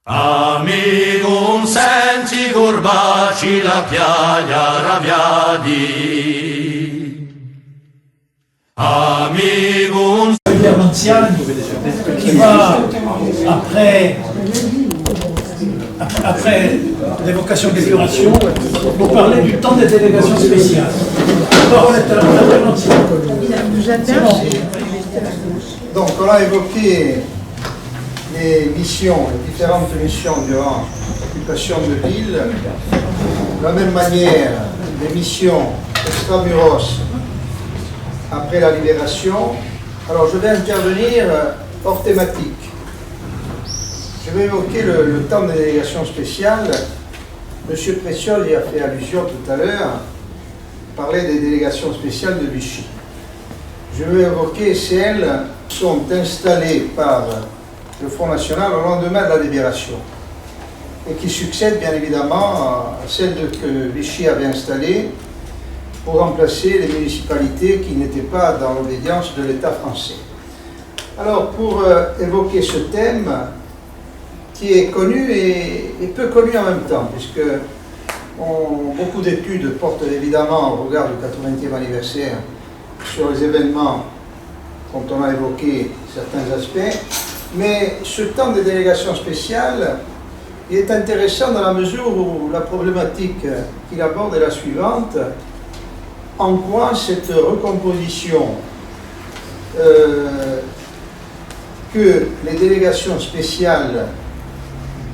Amigum sensi curvaci la piaglia raviadi. Amigum Anziani qui va après l'évocation des dérogations pour parler du temps des délégations spéciales. La parole est à l'intervention. Donc on a évoqué les missions, les différentes missions durant l'occupation de l'île. De la même manière, les missions extramuros après la libération. Alors je vais intervenir hors thématique. Je vais évoquer le temps des délégations spéciales. Monsieur Préciol y a fait allusion tout à l'heure, parlait des délégations spéciales de Vichy. Je vais évoquer celles qui sont installées par le Front National au lendemain de la libération et qui succèdent bien évidemment à celles que Vichy avait installées pour remplacer les municipalités qui n'étaient pas dans l'obédience de l'État français. Alors pour évoquer ce thème qui est connu et peu connu en même temps, puisque beaucoup d'études portent évidemment au regard du 80e anniversaire sur les événements dont on a évoqué certains aspects, mais ce temps des délégations spéciales est intéressant dans la mesure où la problématique qu'il aborde est la suivante: en quoi cette recomposition que les délégations spéciales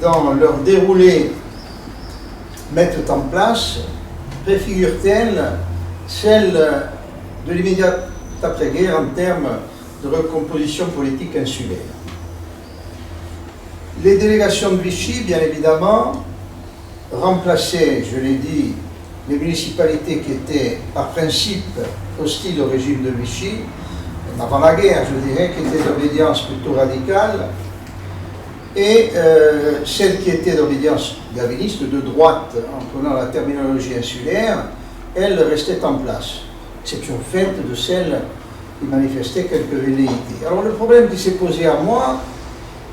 dans leur déroulé mettent en place préfigure-t-elle celle de l'immédiat après-guerre en termes de recomposition politique insulaire. Les délégations de Vichy, bien évidemment, remplaçaient, je l'ai dit, les municipalités qui étaient par principe hostiles au régime de Vichy, avant la guerre, je dirais, qui étaient d'obédience plutôt radicale, et celles qui étaient d'obédience gaviniste, de droite, en prenant la terminologie insulaire, elles restaient en place, exception faite de celles qui manifestaient quelques velléités. Alors le problème qui s'est posé à moi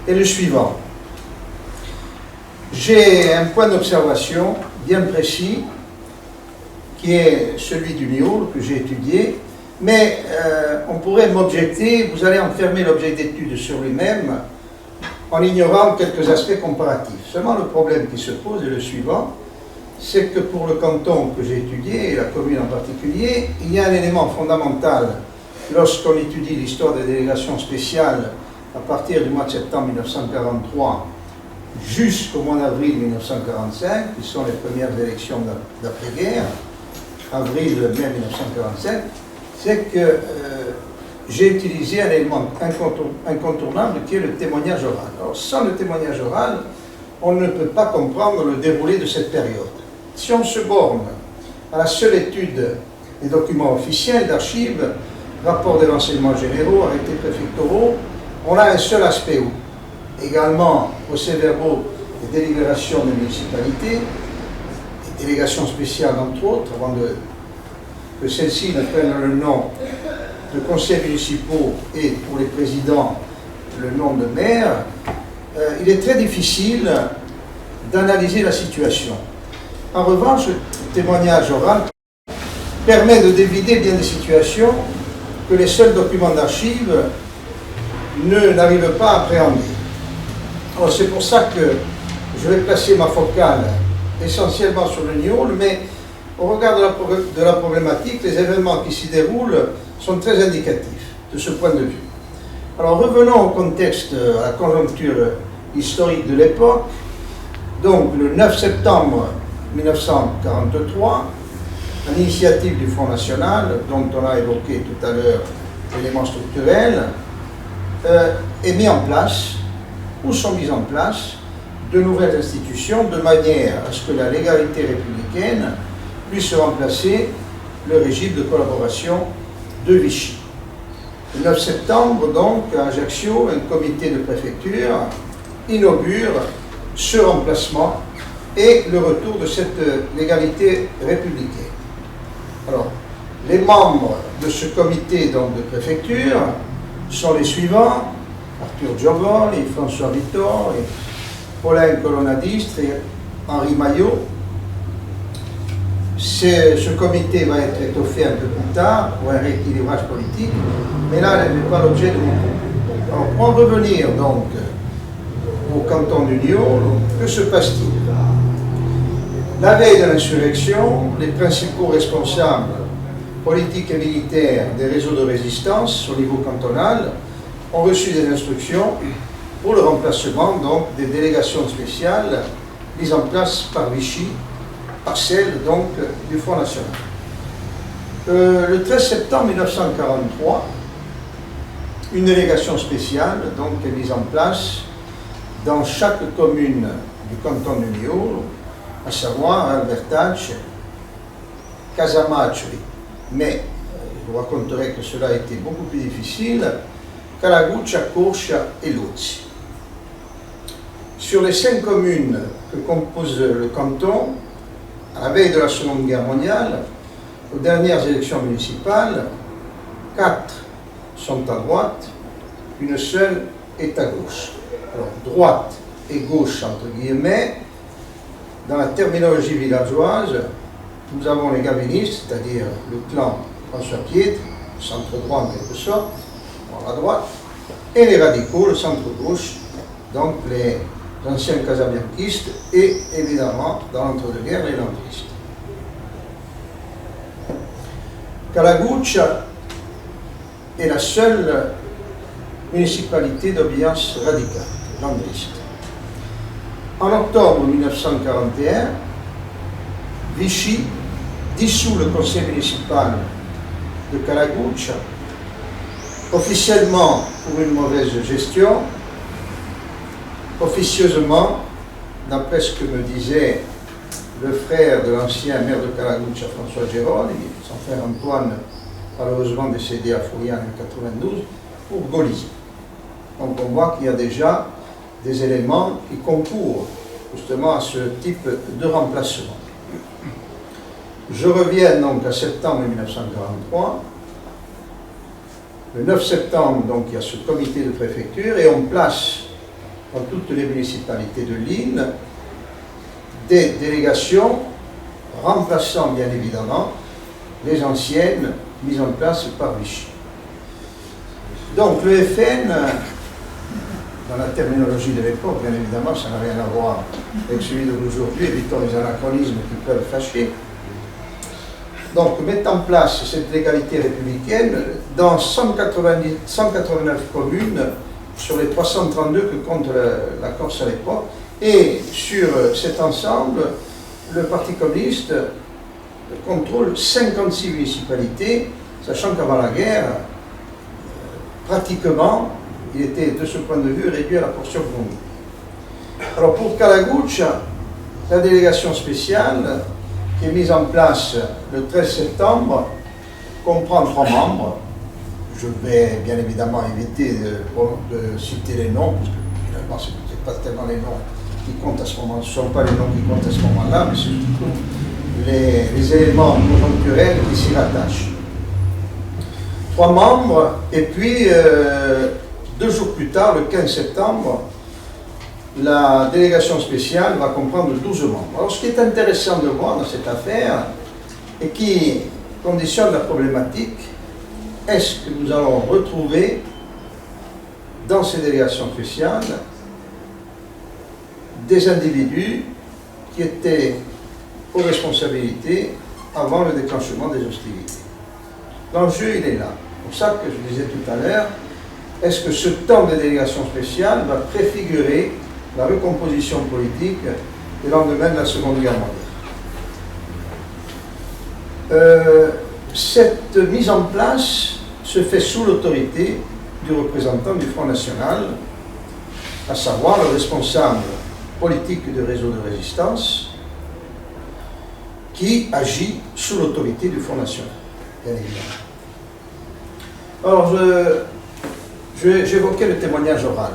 est le suivant. J'ai un point d'observation bien précis, qui est celui du Niol, que j'ai étudié, mais on pourrait m'objecter, vous allez enfermer l'objet d'étude sur lui-même, en ignorant quelques aspects comparatifs. Seulement le problème qui se pose est le suivant, c'est que pour le canton que j'ai étudié, et la commune en particulier, il y a un élément fondamental lorsqu'on étudie l'histoire des délégations spéciales à partir du mois de septembre 1943 jusqu'au mois d'avril 1945, qui sont les premières élections d'après-guerre, avril-mai 1945, c'est que j'ai utilisé un élément incontournable qui est le témoignage oral. Alors sans le témoignage oral, on ne peut pas comprendre le déroulé de cette période. Si on se borne à la seule étude des documents officiels, d'archives, rapports des renseignements généraux, arrêtés préfectoraux, on a un seul aspect où également procès-verbaux des délibérations des municipalités, des délégations spéciales entre autres, avant que celles-ci ne prennent le nom de conseils municipaux et pour les présidents le nom de maire, il est très difficile d'analyser la situation. En revanche, le témoignage oral permet de dévider bien des situations que les seuls documents d'archives n'arrivent pas à appréhender. Alors c'est pour ça que je vais placer ma focale essentiellement sur le Niol, mais au regard de la problématique, les événements qui s'y déroulent sont très indicatifs de ce point de vue. Alors revenons au contexte, à la conjoncture historique de l'époque. Donc le 9 septembre 1943, à l'initiative du Front National, dont on a évoqué tout à l'heure l'élément structurel, est mis en place, ou sont mises en place, de nouvelles institutions de manière à ce que la légalité républicaine puisse remplacer le régime de collaboration de Vichy. Le 9 septembre, donc, à Ajaccio, un comité de préfecture inaugure ce remplacement et le retour de cette légalité républicaine. Alors, les membres de ce comité donc, de préfecture sont les suivants: Arthur Giovoli, François Vittor, Paulin Colonnadistre et Henri Maillot. Ce comité va être étoffé un peu plus tard pour un rééquilibrage politique, mais là, ce n'est pas l'objet de mon propos. Alors, pour en revenir donc au canton du Niort, que se passe-t-il? La veille de l'insurrection, les principaux responsables politiques et militaires des réseaux de résistance au niveau cantonal ont reçu des instructions pour le remplacement donc, des délégations spéciales mises en place par Vichy, par celle donc, du Front National. Le 13 septembre 1943, une délégation spéciale donc, est mise en place dans chaque commune du canton du Niort, à savoir Albertach, Casamaccioli. Mais je vous raconterai que cela a été beaucoup plus difficile, Calaguccia, Corcia et Luzzi. Sur les 5 communes que compose le canton, à la veille de la Seconde Guerre mondiale, aux dernières élections municipales, 4 sont à droite, une seule est à gauche. Alors, droite et gauche, entre guillemets, dans la terminologie villageoise, nous avons les gabinistes, c'est-à-dire le clan François Piètre, centre droit en quelque sorte, à droite, et les radicaux, le centre gauche, donc les anciens casabianquistes et évidemment, dans l'entre-deux-guerres, les landristes. Calaguccia est la seule municipalité d'obéissance radicale, landriste. En octobre 1941, Vichy dissout le conseil municipal de Calaguccia, officiellement pour une mauvaise gestion, officieusement, d'après ce que me disait le frère de l'ancien maire de Calaguccia, François Gérone, son frère Antoine, malheureusement décédé à Fourrières en 1992, pour gauliser. Donc on voit qu'il y a déjà des éléments qui concourent justement à ce type de remplacement. Je reviens donc à septembre 1943. Le 9 septembre, donc, il y a ce comité de préfecture et on place dans toutes les municipalités de l'île des délégations remplaçant bien évidemment les anciennes mises en place par Vichy. Donc le FN, dans la terminologie de l'époque, bien évidemment, ça n'a rien à voir avec celui d'aujourd'hui, évitons les anachronismes qui peuvent fâcher. Donc, mettre en place cette légalité républicaine dans 189 communes sur les 332 que compte la Corse à l'époque. Et sur cet ensemble, le Parti communiste contrôle 56 municipalités, sachant qu'avant la guerre, pratiquement, il était de ce point de vue réduit à la portion commune. Alors pour Calaguccia, la délégation spéciale qui est mise en place le 13 septembre comprend 3 membres. Je vais bien évidemment éviter de citer les noms, parce que finalement ce n'est pas tellement les noms qui comptent à ce moment, ce ne sont pas les noms qui comptent à ce moment-là, mais c'est surtout les éléments conjoncturels qui s'y rattachent. 3 membres, et puis 2 jours plus tard, le 15 septembre, la délégation spéciale va comprendre 12 membres. Alors ce qui est intéressant de voir dans cette affaire, et qui conditionne la problématique, est-ce que nous allons retrouver dans ces délégations spéciales des individus qui étaient aux responsabilités avant le déclenchement des hostilités. L'enjeu, il est là. C'est pour ça que je disais tout à l'heure, est-ce que ce temps de délégation spéciale va préfigurer la recomposition politique des lendemains de la Seconde Guerre mondiale? Cette mise en place se fait sous l'autorité du représentant du Front National, à savoir le responsable politique du réseau de résistance, qui agit sous l'autorité du Front National, bien évidemment. Alors, j'évoquais le témoignage oral.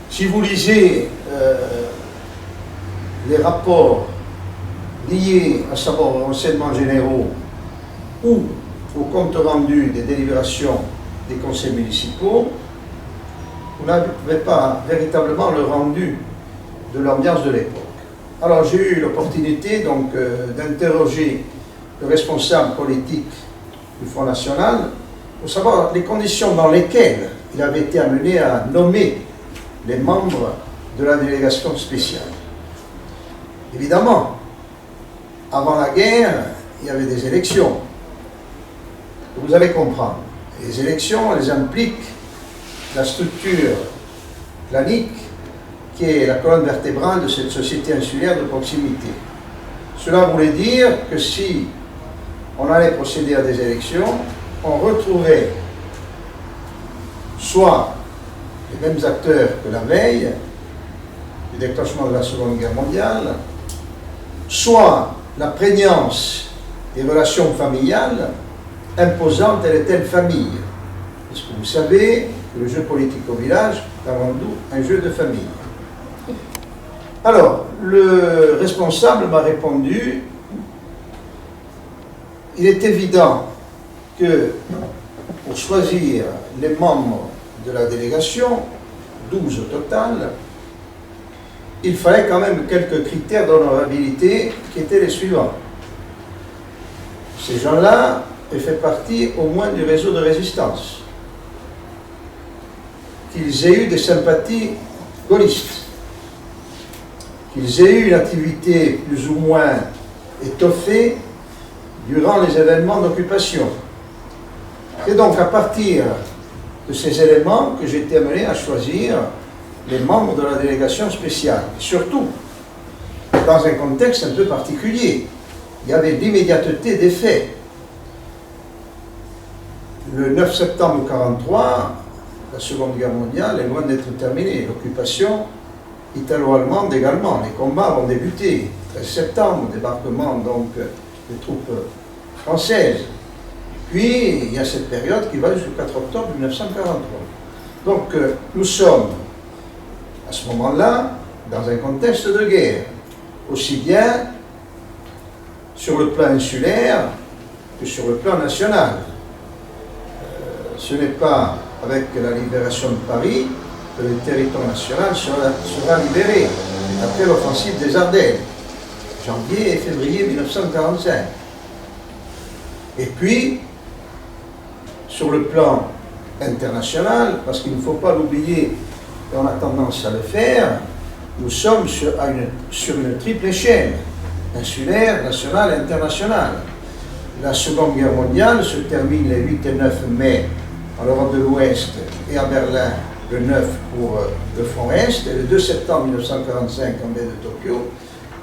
Si vous lisez les rapports liés à savoir aux renseignements généraux ou au compte rendu des délibérations des conseils municipaux, vous n'avez pas véritablement le rendu de l'ambiance de l'époque. Alors j'ai eu l'opportunité donc d'interroger le responsable politique du Front National pour savoir les conditions dans lesquelles il avait été amené à nommer les membres de la délégation spéciale. Évidemment, avant la guerre, il y avait des élections. Vous allez comprendre. Et les élections, elles impliquent la structure planique qui est la colonne vertébrale de cette société insulaire de proximité. Cela voulait dire que si on allait procéder à des élections, on retrouvait soit les mêmes acteurs que la veille du déclenchement de la Seconde Guerre mondiale, soit la prégnance des relations familiales imposant telle et telle famille. Parce que vous savez que le jeu politique au village est avant tout un jeu de famille. Alors, le responsable m'a répondu, il est évident que pour choisir les membres de la délégation, 12 au total, il fallait quand même quelques critères d'honorabilité qui étaient les suivants. Ces gens-là aient fait partie au moins du réseau de résistance, qu'ils aient eu des sympathies gaullistes, qu'ils aient eu une activité plus ou moins étoffée durant les événements d'occupation. C'est donc à partir de ces éléments que j'ai été amené à choisir les membres de la délégation spéciale. Surtout, dans un contexte un peu particulier, il y avait l'immédiateté des faits. Le 9 septembre 1943, la Seconde Guerre mondiale est loin d'être terminée. L'occupation italo-allemande également. Les combats vont débuter. 13 septembre, débarquement donc des troupes françaises. Puis, il y a cette période qui va jusqu'au 4 octobre 1943. Donc, nous sommes, à ce moment-là, dans un contexte de guerre, aussi bien sur le plan insulaire que sur le plan national. Ce n'est pas avec la libération de Paris que le territoire national sera libéré, après l'offensive des Ardennes, janvier et février 1945. Et puis, sur le plan international, parce qu'il ne faut pas l'oublier, et on a tendance à le faire, nous sommes sur une triple échelle, insulaire, nationale et internationale. La Seconde Guerre mondiale se termine les 8 et 9 mai en Europe de l'Ouest et à Berlin le 9 pour le front Est et le 2 septembre 1945 en baie de Tokyo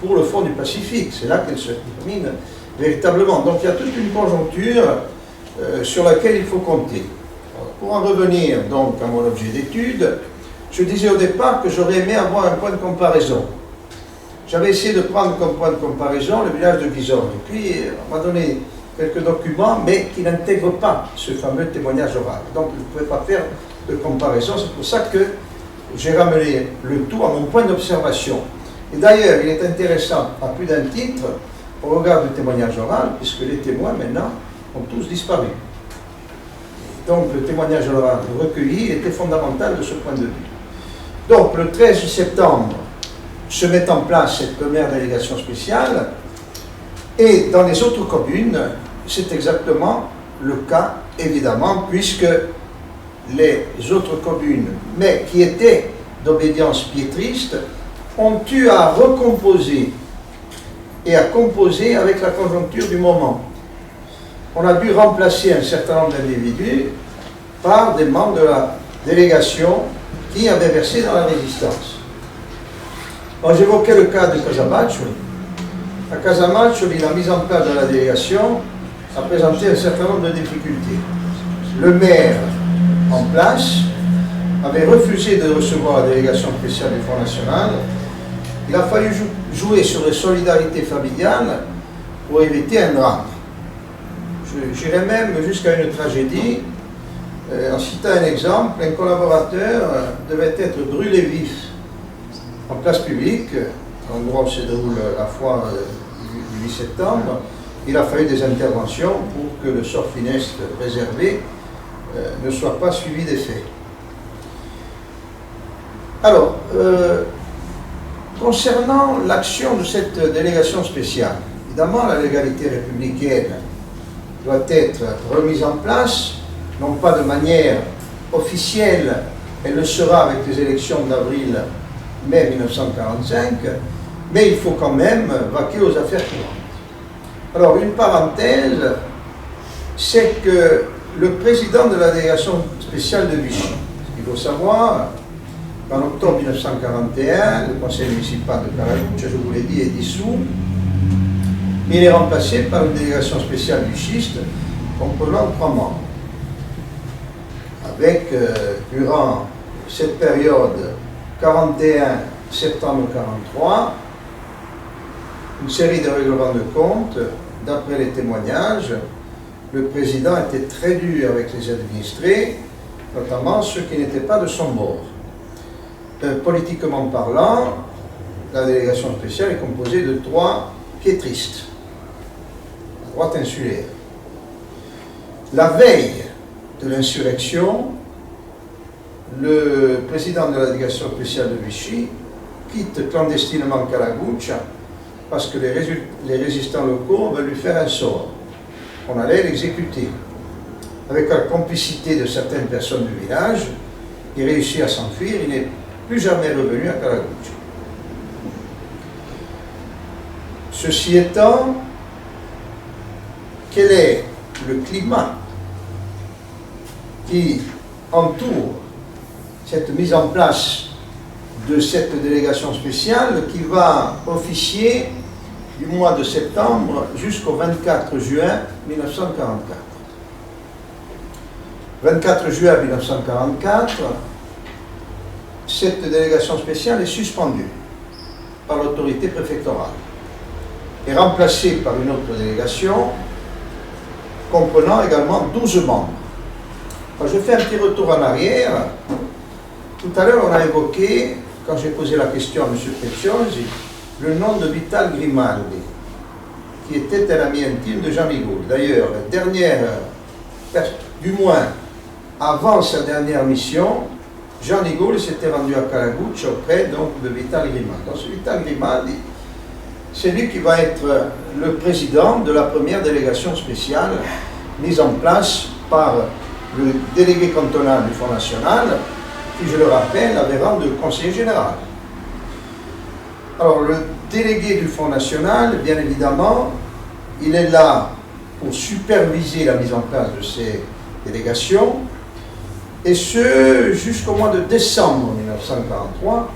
pour le front du Pacifique. C'est là qu'elle se termine véritablement. Donc il y a toute une conjoncture sur laquelle il faut compter. Alors, pour en revenir donc à mon objet d'étude, je disais au départ que j'aurais aimé avoir un point de comparaison. J'avais essayé de prendre comme point de comparaison le village de Guizone. Et puis, on m'a donné quelques documents, mais qui n'intègrent pas ce fameux témoignage oral. Donc, je ne pouvais pas faire de comparaison. C'est pour ça que j'ai ramené le tout à mon point d'observation. Et d'ailleurs, il est intéressant, à plus d'un titre, au regard du témoignage oral, puisque les témoins, maintenant, ont tous disparu. Donc, le témoignage oral recueilli était fondamental de ce point de vue. Donc, le 13 septembre, se met en place cette première délégation spéciale, et dans les autres communes, c'est exactement le cas, évidemment, puisque les autres communes, mais qui étaient d'obédience piétriste, ont eu à recomposer et à composer avec la conjoncture du moment. On a dû remplacer un certain nombre d'individus par des membres de la délégation qui avaient versé dans la résistance. Alors j'évoquais le cas de Casamaccio. À Casamaccio, la mise en place de la délégation a présenté un certain nombre de difficultés. Le maire en place avait refusé de recevoir la délégation spéciale du Front National. Il a fallu jouer sur les solidarités familiales pour éviter un drame. J'irais même jusqu'à une tragédie. En citant un exemple, un collaborateur devait être brûlé vif en place publique, à l'endroit où se déroule la foire du 8 septembre. Il a fallu des interventions pour que le sort funeste réservé ne soit pas suivi des faits. Alors, concernant l'action de cette délégation spéciale, évidemment, la légalité républicaine doit être remise en place, non pas de manière officielle, elle le sera avec les élections d'avril-mai 1945, mais il faut quand même vaquer aux affaires courantes. Alors, une parenthèse, c'est que le président de la délégation spéciale de Vichy, il faut savoir, en octobre 1941, le conseil municipal de Karaguch, je vous l'ai dit, est dissous. Il est remplacé par une délégation spéciale vichiste comprenant 3 membres. Avec, durant cette période 41 septembre 43, une série de règlements de compte. D'après les témoignages, le président était très dur avec les administrés, notamment ceux qui n'étaient pas de son bord. Politiquement parlant, la délégation spéciale est composée de 3 piétristes, à droite insulaire. La veille de l'insurrection, le président de la délégation spéciale de Vichy quitte clandestinement Karaguch parce que les résistants locaux veulent lui faire un sort. On allait l'exécuter. Avec la complicité de certaines personnes du village, il réussit à s'enfuir, il n'est plus jamais revenu à Karaguch. Ceci étant, quel est le climat qui entoure cette mise en place de cette délégation spéciale qui va officier du mois de septembre jusqu'au 24 juin 1944. 24 juin 1944, cette délégation spéciale est suspendue par l'autorité préfectorale et remplacée par une autre délégation comprenant également 12 membres. Alors, je fais un petit retour en arrière. Tout à l'heure, on a évoqué, quand j'ai posé la question à M. Preziosi, le nom de Vital Grimaldi, qui était un ami intime de Jean Ligoul. D'ailleurs, la dernière, du moins avant sa dernière mission, Jean Ligoul s'était rendu à Karaguch auprès donc, de Vital Grimaldi. Donc, ce Vital Grimaldi, c'est lui qui va être le président de la première délégation spéciale mise en place par le délégué cantonal du Front National, qui, je le rappelle, avait rang de conseiller général. Alors, le délégué du Front National, bien évidemment, il est là pour superviser la mise en place de ces délégations, et ce, jusqu'au mois de décembre 1943,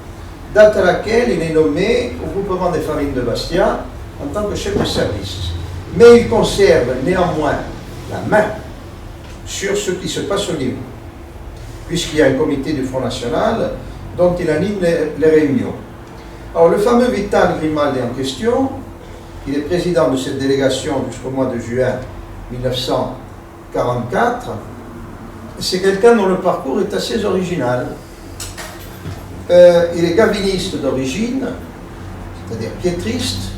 date à laquelle il est nommé au groupement des farines de Bastia en tant que chef de service. Mais il conserve néanmoins la main sur ce qui se passe au niveau, puisqu'il y a un comité du Front National dont il anime les réunions. Alors le fameux Vital Grimaldi en question, il est président de cette délégation jusqu'au mois de juin 1944. C'est quelqu'un dont le parcours est assez original. Il est gaviniste d'origine, c'est-à-dire piétriste,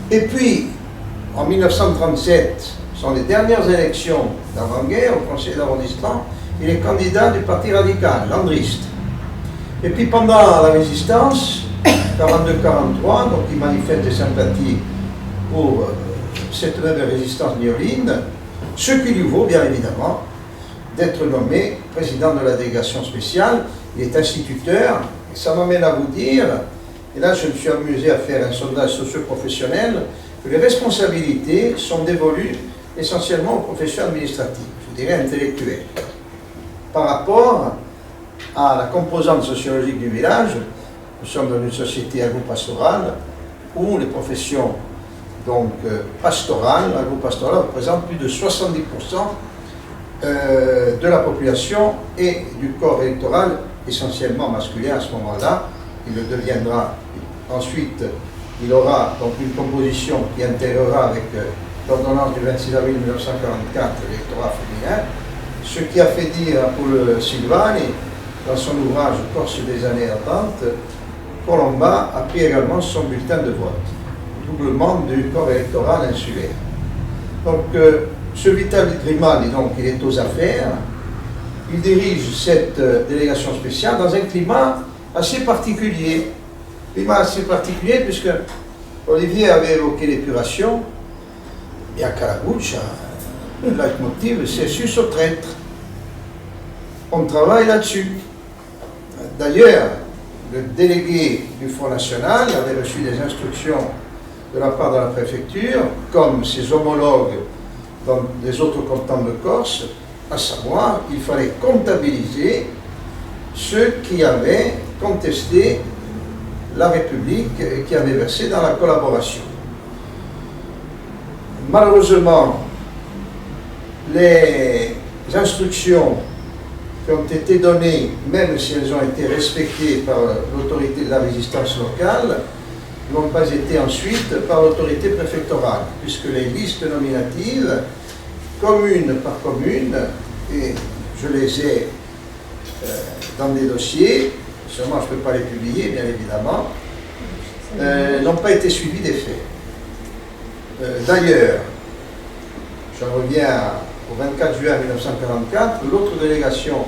et puis en 1937, ce sont les dernières élections d'avant-guerre au conseil d'arrondissement, il est candidat du parti radical, landriste. Et puis pendant la résistance, 42-43, donc il manifeste des sympathies pour cette même résistance myoline, ce qui lui vaut bien évidemment d'être nommé président de la délégation spéciale. Il est instituteur, et ça m'amène à vous dire, et là je me suis amusé à faire un sondage socio-professionnel, que les responsabilités sont dévolues essentiellement aux professions administratives, je dirais intellectuelles. Par rapport à la composante sociologique du village, nous sommes dans une société agro-pastorale où les professions donc pastorales, agro-pastorales représentent plus de 70% de la population et du corps électoral essentiellement masculin à ce moment-là. Il le deviendra ensuite, il aura donc une composition qui intégrera avec l'ordonnance du 26 avril 1944 l'électorat féminin, ce qui a fait dire à Paul Silvani dans son ouvrage Corse des années 30, Colomba a pris également son bulletin de vote, doublement du corps électoral insulaire. Donc ce Vital Grimaldi, donc, il est aux affaires, il dirige cette délégation spéciale dans un climat assez particulier. Climat assez particulier puisque Olivier avait évoqué l'épuration, et à Karagucha, le leitmotiv, c'est sus au traître. On travaille là-dessus. D'ailleurs, le délégué du Front National avait reçu des instructions de la part de la préfecture, comme ses homologues dans les autres cantons de Corse, à savoir qu'il fallait comptabiliser ceux qui avaient contesté la République et qui avaient versé dans la collaboration. Malheureusement, les instructions qui ont été données, même si elles ont été respectées par l'autorité de la résistance locale, n'ont pas été ensuite par l'autorité préfectorale, puisque les listes nominatives, commune par commune, et je les ai dans des dossiers, seulement je ne peux pas les publier, bien évidemment, n'ont pas été suivies des faits. D'ailleurs, j'en reviens au 24 juin 1944, l'autre délégation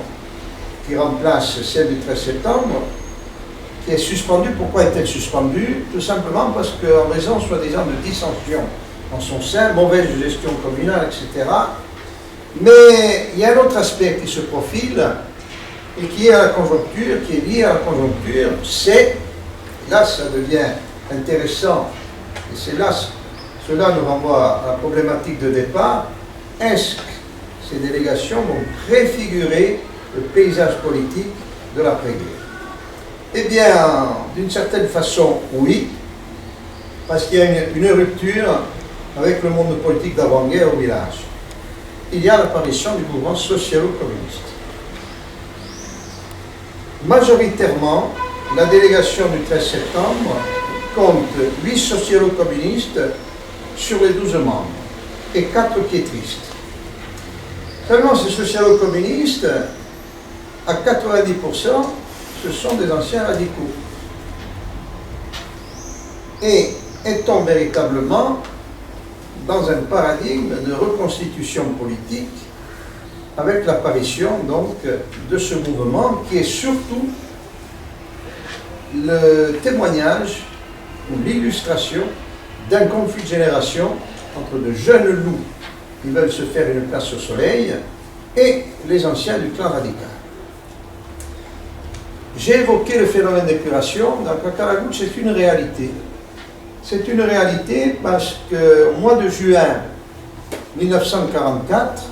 qui remplace celle du 13 septembre, qui est suspendue. Pourquoi est-elle suspendue? Tout simplement parce qu'en raison soi-disant de dissensions en son sein, mauvaise gestion communale, etc. Mais il y a un autre aspect qui se profile et qui est à la conjoncture, qui est lié à la conjoncture, c'est, là ça devient intéressant, et c'est là, cela nous renvoie à la problématique de départ, est-ce que ces délégations vont préfigurer le paysage politique de l'après-guerre? Eh bien, d'une certaine façon, oui, parce qu'il y a une rupture avec le monde politique d'avant-guerre au village. Il y a l'apparition du mouvement socialo-communiste. Majoritairement, la délégation du 13 septembre compte 8 socialo-communistes sur les 12 membres et 4 piétristes. Seulement, ces socialo-communistes, à 90%, ce sont des anciens radicaux. Et est-on véritablement dans un paradigme de reconstitution politique avec l'apparition donc de ce mouvement qui est surtout le témoignage ou l'illustration d'un conflit de génération entre de jeunes loups qui veulent se faire une place au soleil et les anciens du clan radical. J'ai évoqué le phénomène d'épuration, donc à Karaguch, c'est une réalité. C'est une réalité parce qu'au mois de juin 1944,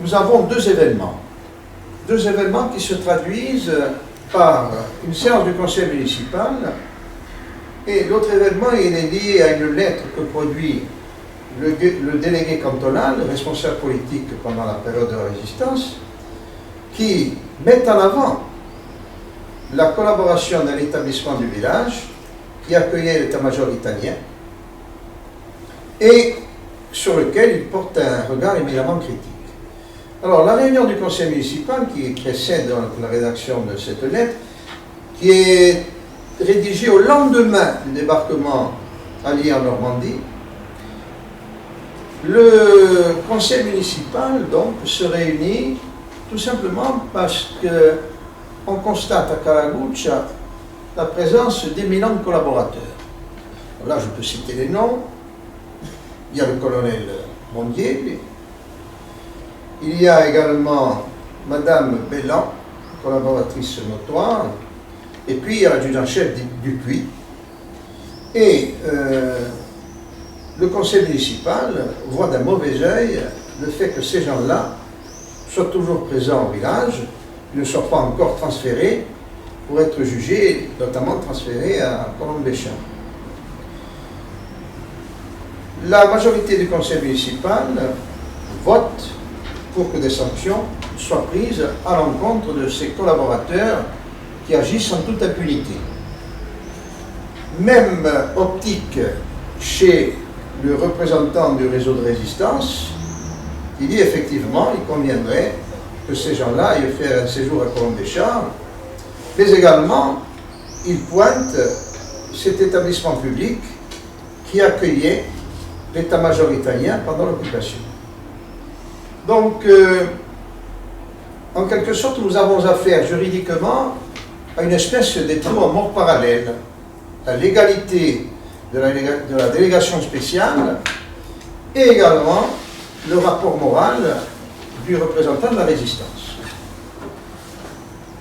nous avons deux événements qui se traduisent par une séance du conseil municipal, et l'autre événement il est lié à une lettre que produit le délégué cantonal, le responsable politique pendant la période de la résistance, qui met en avant la collaboration d'un établissement du village qui accueillait l'état-major italien et sur lequel il porte un regard éminemment critique. Alors, la réunion du conseil municipal qui précède la rédaction de cette lettre, qui est rédigée au lendemain du débarquement allié en Normandie, le conseil municipal donc se réunit tout simplement parce qu'on constate à Karaguch la présence d'éminents collaborateurs. Là, je peux citer les noms. Il y a le colonel Mondier, il y a également Madame Bellan, collaboratrice notoire, et puis il y a l'adjudant-chef Dupuis. Et le conseil municipal voit d'un mauvais œil le fait que ces gens-là soient toujours présents au village, ne soient pas encore transférés pour être jugés, notamment transférés à Colombéchamp. La majorité du conseil municipal vote pour que des sanctions soient prises à l'encontre de ces collaborateurs qui agissent en toute impunité. Même optique chez le représentant du réseau de résistance, qui dit effectivement il conviendrait que ces gens-là aillent faire un séjour à Colombéchamp, mais également il pointe cet établissement public qui accueillait l'état-major italien pendant l'occupation. Donc, En quelque sorte, nous avons affaire juridiquement à une espèce d'étau en mort parallèle. La légalité de la délégation spéciale et également le rapport moral du représentant de la résistance.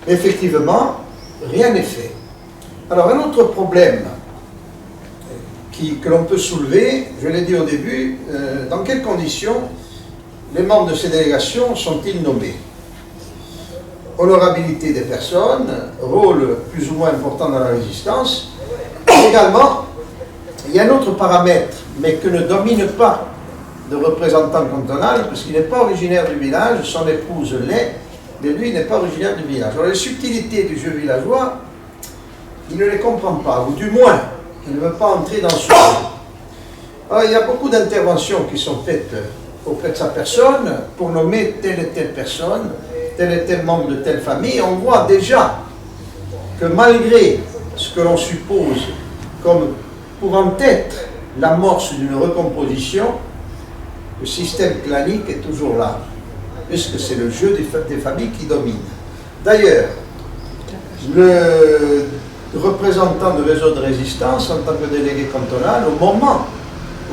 Effectivement, rien n'est fait. Alors, un autre problème que l'on peut soulever, je l'ai dit au début, dans quelles conditions les membres de ces délégations sont-ils nommés? Honorabilité des personnes, rôle plus ou moins important dans la résistance. Également, il y a un autre paramètre, mais que ne domine pas de représentant cantonal, parce qu'il n'est pas originaire du village, son épouse l'est, mais lui n'est pas originaire du village. Alors les subtilités du jeu villageois, il ne les comprend pas, ou du moins, il ne veut pas entrer dans ce jeu. Alors il y a beaucoup d'interventions qui sont faites auprès de sa personne, pour nommer telle et telle personne, tel et tel membre de telle famille. On voit déjà que malgré ce que l'on suppose comme pouvant être l'amorce d'une recomposition, le système clanique est toujours là, puisque c'est le jeu des familles qui domine. D'ailleurs, le représentant du réseau de résistance, en tant que délégué cantonal, au moment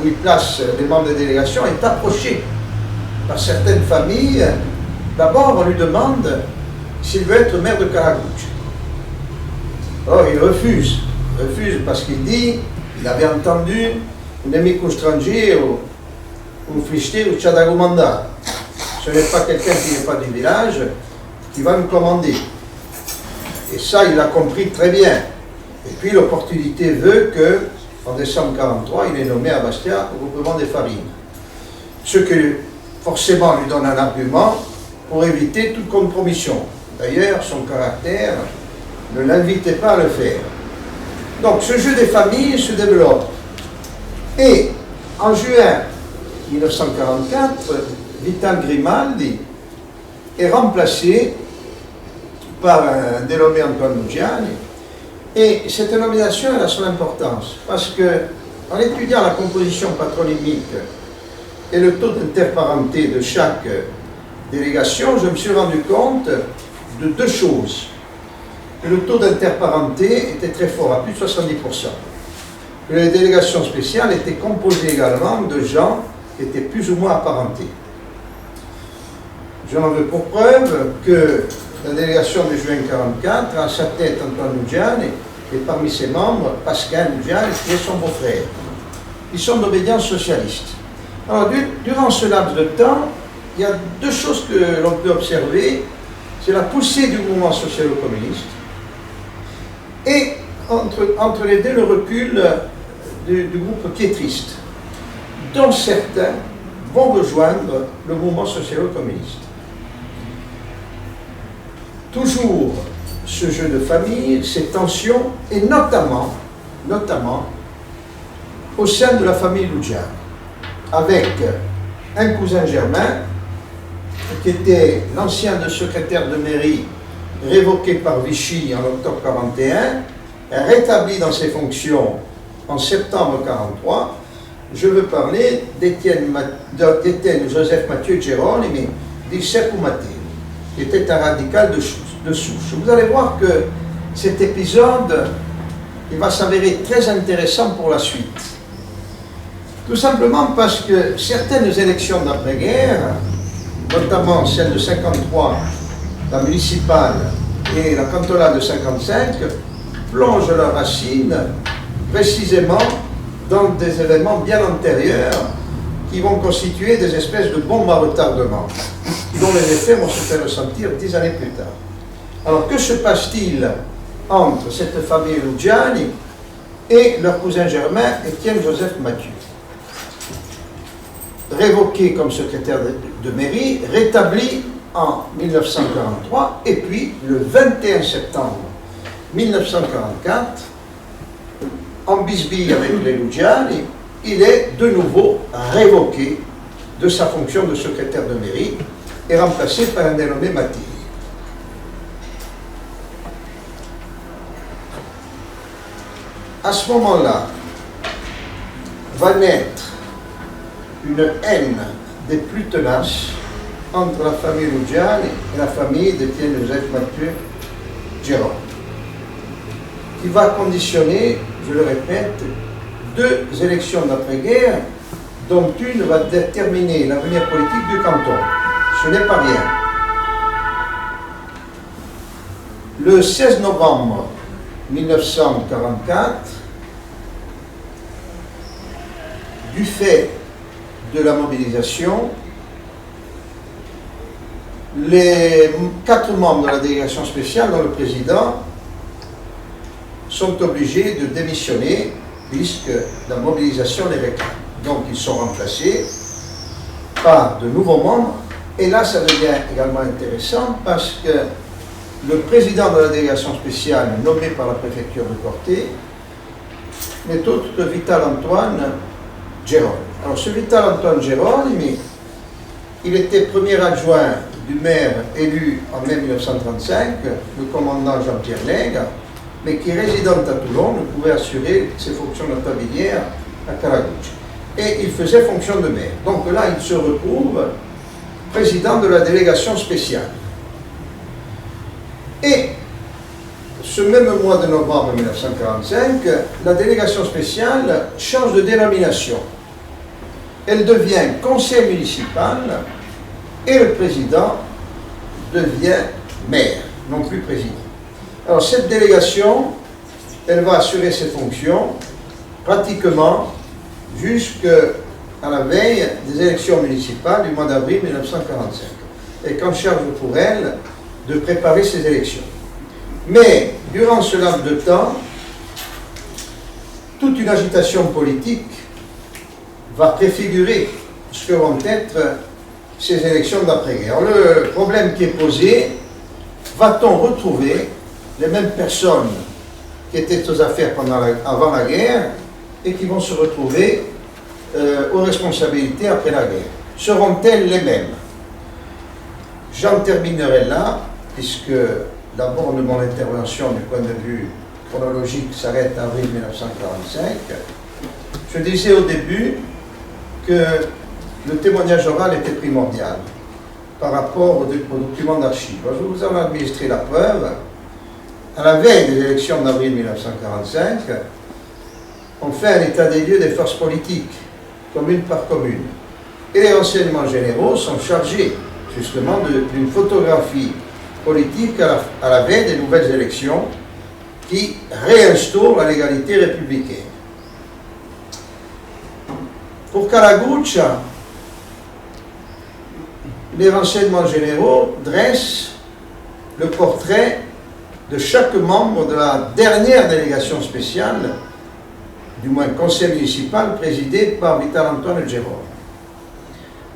où il place les membres des délégations, est approché par certaines familles. D'abord, on lui demande s'il veut être maire de Karakoutch. Alors, il refuse parce qu'il dit, il avait entendu un amico straniero, un fichier au Tchadagomanda. Ce n'est pas quelqu'un qui n'est pas du village qui va nous commander. Et ça, il a compris très bien. Et puis, l'opportunité veut que, en décembre 1943, il est nommé à Bastia au groupement des farines. Ce que, forcément, lui donne un argument pour éviter toute compromission. D'ailleurs, son caractère ne l'invitait pas à le faire. Donc, ce jeu des familles se développe. Et, en juin 1944, Vital Grimaldi est remplacé par un dénommé Antoine Lugiani. Et cette nomination elle a son importance, parce que, en étudiant la composition patronymique et le taux d'interparenté de chaque délégation, je me suis rendu compte de deux choses. Que le taux d'interparenté était très fort, à plus de 70%. Que les délégations spéciales étaient composées également de gens qui étaient plus ou moins apparentés. J'en veux pour preuve que la délégation de juin 1944 a à sa tête Antoine Lugiani et parmi ses membres Pascal Lugiani qui est son beau-frère. Ils sont d'obédience socialiste. Alors durant ce laps de temps, il y a deux choses que l'on peut observer. C'est la poussée du mouvement socialo-communiste et entre les deux le recul du groupe piétriste, dont certains vont rejoindre le mouvement socialo-communiste. Toujours ce jeu de famille, ces tensions, et notamment au sein de la famille Lugiani, avec un cousin germain qui était l'ancien secrétaire de mairie révoqué par Vichy en octobre 1941, rétabli dans ses fonctions en septembre 1943. Je veux parler d'Étienne Joseph Mathieu Geronimi di Serpu Matteo, qui était un radical de souche. Vous allez voir que cet épisode il va s'avérer très intéressant pour la suite. Tout simplement parce que certaines élections d'après-guerre, notamment celle de 1953, la municipale et la cantonale de 1955, plongent leurs racines précisément dans des événements bien antérieurs qui vont constituer des espèces de bombes à retardement, dont les effets vont se faire ressentir 10 années plus tard. Alors que se passe-t-il entre cette famille Lugiani et leur cousin germain, Étienne Joseph Mathieu? Révoqué comme secrétaire de mairie, rétabli en 1943, et puis le 21 septembre 1944, en bisbille avec les Lugiani, il est de nouveau révoqué de sa fonction de secrétaire de mairie et remplacé par un dénommé Mattei. À ce moment-là, va naître une haine des plus tenaces entre la famille Ruggiani et la famille d'Étienne Joseph Mathieu Gérard, qui va conditionner, je le répète, 2 élections d'après-guerre, dont une va déterminer l'avenir politique du canton. Ce n'est pas rien. Le 16 novembre 1944, du fait de la mobilisation, les 4 membres de la délégation spéciale, dont le président, sont obligés de démissionner puisque la mobilisation les réclame. Donc ils sont remplacés par de nouveaux membres. Et là, ça devient également intéressant parce que le président de la délégation spéciale, nommé par la préfecture de Corté, n'est autre que Vital-Antoine Gérôme. Alors ce Vital-Antoine Gérôme, il était premier adjoint du maire élu en mai 1935, le commandant Jean-Pierre Lègue, mais qui, résidant à Toulon, ne pouvait assurer ses fonctions notabilières à Calagouche. Et il faisait fonction de maire. Donc là, il se retrouve président de la délégation spéciale. Et ce même mois de novembre 1945, la délégation spéciale change de dénomination. Elle devient conseil municipal et le président devient maire, non plus président. Alors cette délégation, elle va assurer ses fonctions pratiquement jusqu'à la veille des élections municipales du mois d'avril 1945. Et qu'en charge pour elle de préparer ces élections. Mais durant ce laps de temps, toute une agitation politique va préfigurer ce que vont être ces élections d'après-guerre. Le problème qui est posé, va-t-on retrouver les mêmes personnes qui étaient aux affaires avant la guerre et qui vont se retrouver aux responsabilités après la guerre? Seront-elles les mêmes? J'en terminerai là, puisque d'abord mon intervention du point de vue chronologique s'arrête en avril 1945. Je disais au début que le témoignage oral était primordial par rapport aux documents d'archives. Je vous en ai administré la preuve. À la veille des élections d'avril 1945, on fait un état des lieux des forces politiques, commune par commune. Et les renseignements généraux sont chargés justement d'une photographie politique à la veille des nouvelles élections qui réinstaurent la légalité républicaine. Pour Calagouche, les renseignements généraux dressent le portrait de chaque membre de la dernière délégation spéciale, du moins conseil municipal, présidé par Vital-Antoine Gérôme.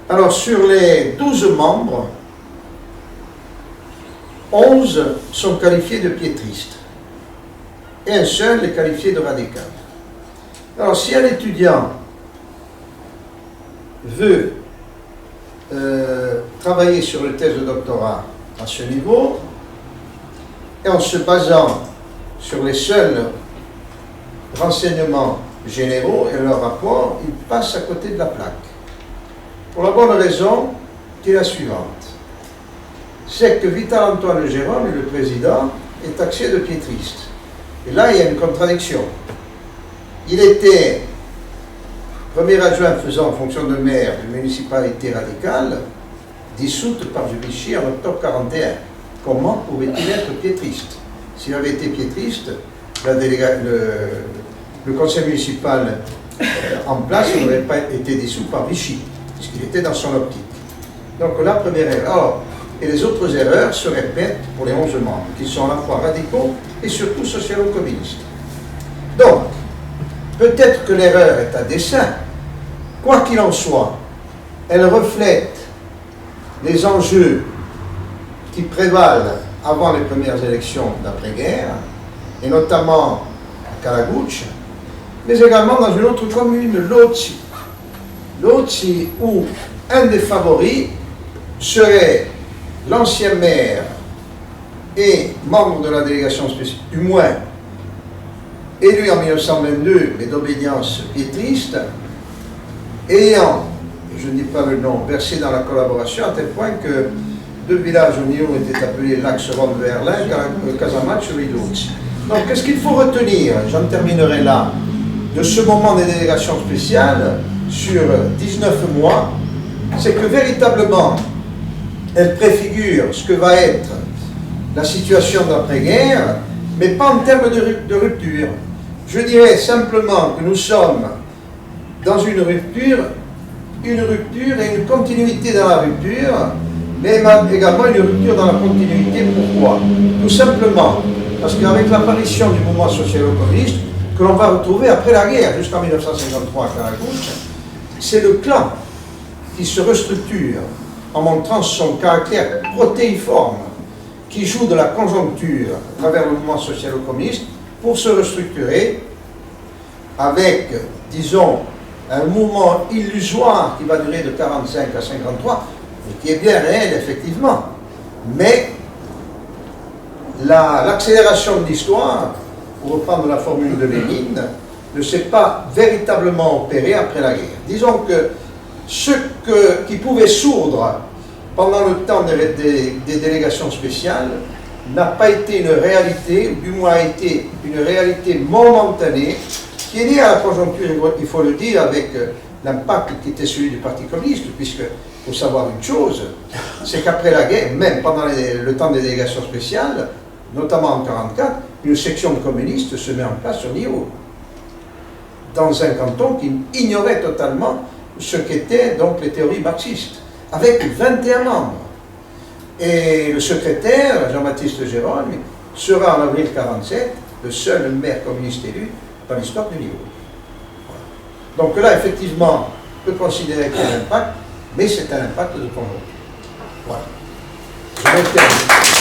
Alors sur les 12 membres, 11 sont qualifiés de piétristes et un seul est qualifié de radical. Alors si un étudiant veut travailler sur le thèse de doctorat à ce niveau, et en se basant sur les seuls renseignements généraux et leurs rapports, il passe à côté de la plaque. Pour la bonne raison qui est la suivante. C'est que Vital-Antoine Gérôme, le président, est taxé de piétriste. Et là, il y a une contradiction. Il était premier adjoint faisant en fonction de maire d'une municipalité radicale, dissoute par Vichy en octobre 1941. Comment pouvait-il être piétriste? S'il avait été piétriste, le conseil municipal en place n'aurait pas été dissous par Vichy, puisqu'il était dans son optique. Donc la première erreur. Et les autres erreurs se répètent pour les 11 membres, qui sont à la fois radicaux et surtout socialo-communistes. Donc, peut-être que l'erreur est à dessein. Quoi qu'il en soit, elle reflète les enjeux qui prévalent avant les premières élections d'après-guerre, et notamment à Calagouche, mais également dans une autre commune, Lotzi. Lotzi, où un des favoris serait l'ancien maire et membre de la délégation spéciale, du moins élu en 1922, mais d'obédience piétriste, ayant je ne dis pas le nom, versé dans la collaboration, à tel point que 2 villages au Niort étaient appelés Lac-Seron-Verlin, Casamance-Ridoux. Donc, qu'est-ce qu'il faut retenir, j'en terminerai là, de ce moment des délégations spéciales sur 19 mois, c'est que véritablement, elle préfigure ce que va être la situation d'après-guerre, mais pas en termes de rupture. Je dirais simplement que nous sommes dans une rupture et une continuité dans la rupture, mais également une rupture dans la continuité. Pourquoi? Tout simplement parce qu'avec l'apparition du mouvement social-communiste, que l'on va retrouver après la guerre, jusqu'en 1953 à Caracouche, c'est le clan qui se restructure en montrant son caractère protéiforme, qui joue de la conjoncture à travers le mouvement social-communiste pour se restructurer avec, disons, un mouvement illusoire qui va durer de 1945 à 1953, et qui est bien réel, effectivement. Mais l'accélération de l'histoire, pour reprendre la formule de Lénine, ne s'est pas véritablement opérée après la guerre. Disons que ce qui pouvait sourdre pendant le temps des délégations spéciales n'a pas été une réalité, ou du moins a été une réalité momentanée, qui est liée à la conjoncture, il faut le dire, avec l'impact qui était celui du Parti communiste, puisque, il faut savoir une chose, c'est qu'après la guerre, même pendant le temps des délégations spéciales, notamment en 1944, une section de communistes se met en place sur Niort, dans un canton qui ignorait totalement ce qu'étaient donc les théories marxistes, avec 21 membres. Et le secrétaire, Jean-Baptiste Gérôme, sera en avril 1947 le seul maire communiste élu dans l'histoire du Niort. Voilà. Donc là, effectivement, on peut considérer qu'il y a un impact, mais c'est un impact de conjoncture. Voilà. Je vais terminer.